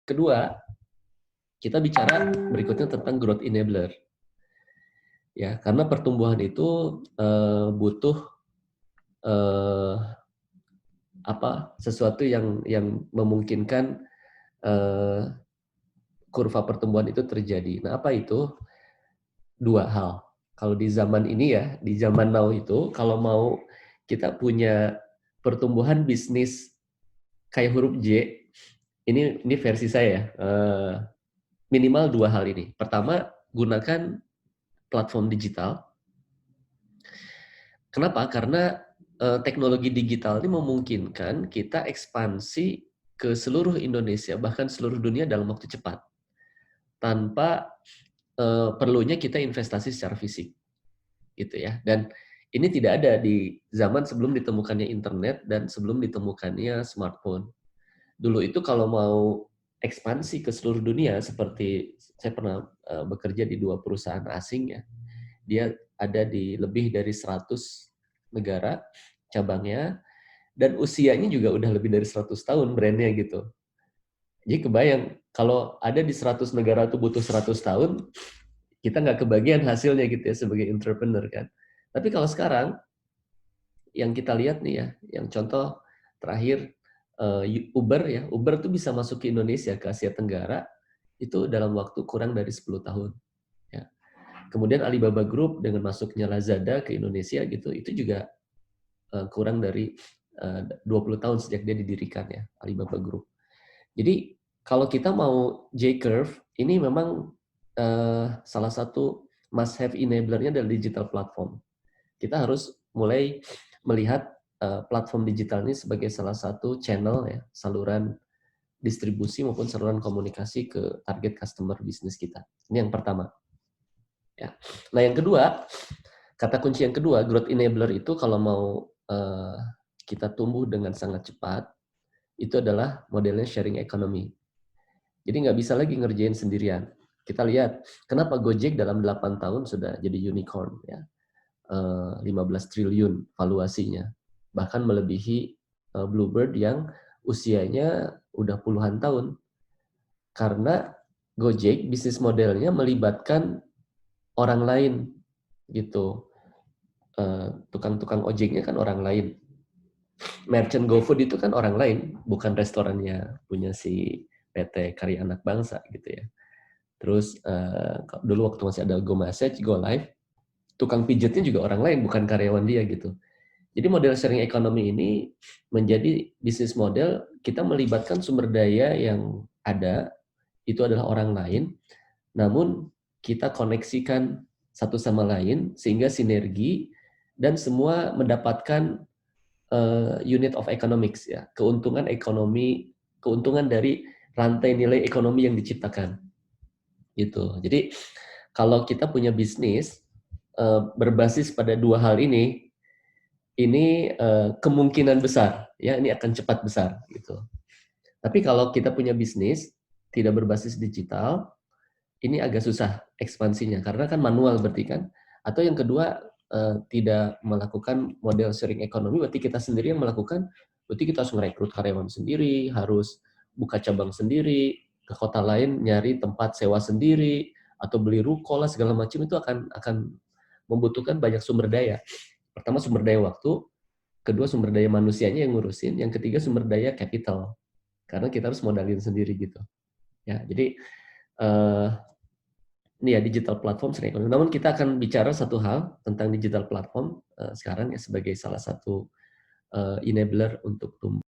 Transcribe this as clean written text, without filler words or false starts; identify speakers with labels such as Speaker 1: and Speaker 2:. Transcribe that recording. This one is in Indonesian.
Speaker 1: kedua, kita bicara berikutnya tentang growth enabler. Ya, karena pertumbuhan itu butuh sesuatu yang memungkinkan kurva pertumbuhan itu terjadi. Nah, apa itu? Dua hal. Kalau di zaman ini ya, di zaman now itu, kalau mau kita punya pertumbuhan bisnis kayak huruf J, ini versi saya, minimal dua hal ini. Pertama, gunakan platform digital. Kenapa? Karena teknologi digital ini memungkinkan kita ekspansi ke seluruh Indonesia, bahkan seluruh dunia dalam waktu cepat. Tanpa perlunya kita investasi secara fisik. Gitu ya. Dan ini tidak ada di zaman sebelum ditemukannya internet dan sebelum ditemukannya smartphone. Dulu itu kalau mau ekspansi ke seluruh dunia, seperti saya pernah bekerja di 2 perusahaan asing ya, dia ada di lebih dari 100 negara cabangnya, dan usianya juga udah lebih dari 100 tahun brandnya gitu. Jadi kebayang, kalau ada di 100 negara itu butuh 100 tahun, kita nggak kebagian hasilnya gitu ya sebagai entrepreneur kan. Tapi kalau sekarang, yang kita lihat nih ya, yang contoh terakhir Uber ya, Uber tuh bisa masuk ke Indonesia, ke Asia Tenggara, itu dalam waktu kurang dari 10 tahun. Ya. Kemudian Alibaba Group dengan masuknya Lazada ke Indonesia gitu, itu juga kurang dari 20 tahun sejak dia didirikan ya, Alibaba Group. Jadi kalau kita mau J-curve, ini memang salah satu must have enabler-nya adalah digital platform. Kita harus mulai melihat platform digital ini sebagai salah satu channel ya, saluran distribusi maupun saluran komunikasi ke target customer bisnis kita. Ini yang pertama. Ya. Nah yang kedua, kata kunci yang kedua, growth enabler itu kalau mau kita tumbuh dengan sangat cepat, itu adalah modelnya sharing economy. Jadi nggak bisa lagi ngerjain sendirian. Kita lihat, kenapa Gojek dalam 8 tahun sudah jadi unicorn ya. 15 triliun valuasinya. Bahkan melebihi Bluebird yang usianya udah puluhan tahun. Karena Gojek bisnis modelnya melibatkan orang lain gitu. Tukang-tukang ojeknya kan orang lain. Merchant GoFood itu kan orang lain, bukan restorannya punya si PT Karya Anak Bangsa gitu ya. Terus dulu waktu masih ada GoMessage, GoLive, tukang pijetnya juga orang lain, bukan karyawan dia gitu. Jadi model sharing economy ini menjadi bisnis model kita melibatkan sumber daya yang ada, itu adalah orang lain, namun kita koneksikan satu sama lain sehingga sinergi dan semua mendapatkan unit of economics ya, keuntungan ekonomi, keuntungan dari rantai nilai ekonomi yang diciptakan. Gitu. Jadi kalau kita punya bisnis berbasis pada dua hal ini kemungkinan besar ya ini akan cepat besar gitu. Tapi kalau kita punya bisnis tidak berbasis digital, ini agak susah ekspansinya karena kan manual berarti kan. Atau yang kedua tidak melakukan model sharing ekonomi, berarti kita sendiri yang melakukan, berarti kita harus merekrut karyawan sendiri, harus buka cabang sendiri, ke kota lain nyari tempat sewa sendiri, atau beli ruko lah segala macam, itu akan membutuhkan banyak sumber daya. Pertama sumber daya waktu, kedua sumber daya manusianya yang ngurusin, yang ketiga sumber daya capital. Karena kita harus modalin sendiri gitu. Ya, jadi ini ya digital platform sering. Namun kita akan bicara satu hal tentang digital platform sekarang ya sebagai salah satu enabler untuk tumbuh.